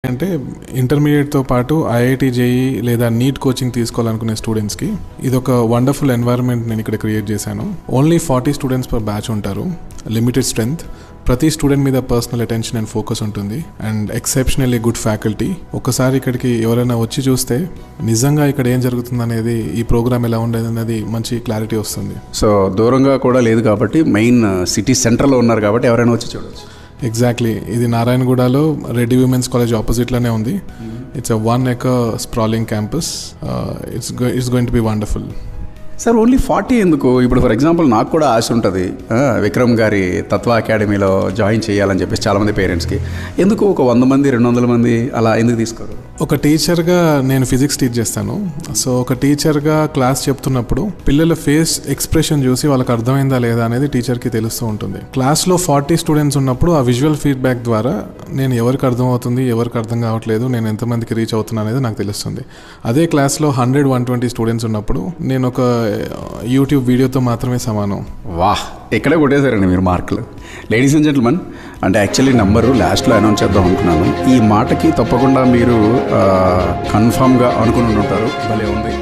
అంటే ఇంటర్మీడియట్తో పాటు IIT JEE లేదా నీట్ కోచింగ్ తీసుకోవాలనుకునే స్టూడెంట్స్కి ఇది ఒక వండర్ఫుల్ ఎన్వైరన్మెంట్ నేను ఇక్కడ క్రియేట్ చేశాను. ఓన్లీ 40 స్టూడెంట్స్ పర్ బ్యాచ్ ఉంటారు. Limited strength. ప్రతి స్టూడెంట్ మీద పర్సనల్ అటెన్షన్ అండ్ ఫోకస్ ఉంటుంది అండ్ ఎక్సెప్షనల్లీ గుడ్ ఫ్యాకల్టీ. ఒకసారి ఇక్కడికి ఎవరైనా వచ్చి చూస్తే నిజంగా ఇక్కడ ఏం జరుగుతుంది అనేది, ఈ ప్రోగ్రామ్ ఎలా ఉండేది అనేది మంచి క్లారిటీ వస్తుంది. సో దూరంగా కూడా లేదు కాబట్టి, మెయిన్ సిటీ సెంటర్లో ఉన్నారు కాబట్టి ఎవరైనా వచ్చి చూడవచ్చు. ఎగ్జాక్ట్లీ. ఇది నారాయణగూడలో రెడ్డి విమెన్స్ కాలేజ్ ఆపోజిట్లోనే ఉంది. It's a 1 acre sprawling campus. It's going to be wonderful. Sir only 40 ఎందుకు? ఇప్పుడు ఫర్ ఎగ్జాంపుల్ నాకు కూడా ఆశ ఉంటుంది విక్రమ్ గారి తత్వ అకాడమీలో జాయిన్ చేయాలని చెప్పేసి చాలామంది పేరెంట్స్కి. ఎందుకు ఒక 100 మంది 200 మంది అలా ఎందుకు తీసుకోరు? ఒక టీచర్గా నేను ఫిజిక్స్ టీచ్ చేస్తాను. సో ఒక టీచర్గా క్లాస్ చెప్తున్నప్పుడు పిల్లల ఫేస్ ఎక్స్ప్రెషన్ చూసి వాళ్ళకి అర్థమైందా లేదా అనేది టీచర్కి తెలుస్తూ ఉంటుంది. క్లాస్లో 40 స్టూడెంట్స్ ఉన్నప్పుడు ఆ విజువల్ ఫీడ్బ్యాక్ ద్వారా నేను ఎవరికి అర్థమవుతుంది, ఎవరికి అర్థం కావట్లేదు, నేను ఎంతమందికి రీచ్ అవుతున్నా అనేది నాకు తెలుస్తుంది. అదే క్లాస్లో 100-120 స్టూడెంట్స్ ఉన్నప్పుడు నేను ఒక యూట్యూబ్ వీడియోతో మాత్రమే సమానం. వాహ్, ఎక్కడే కొట్టేశారండి మీరు మార్కులు. లేడీస్ అండ్ జెంటిల్మెన్, అంటే యాక్చువల్లీ నెంబరు లాస్ట్లో అనౌన్స్ చేద్దాం అనుకున్నాను. ఈ మాటకి తప్పకుండా మీరు కన్ఫామ్గా అనుకుని ఉంటారు. భలే ఉంది.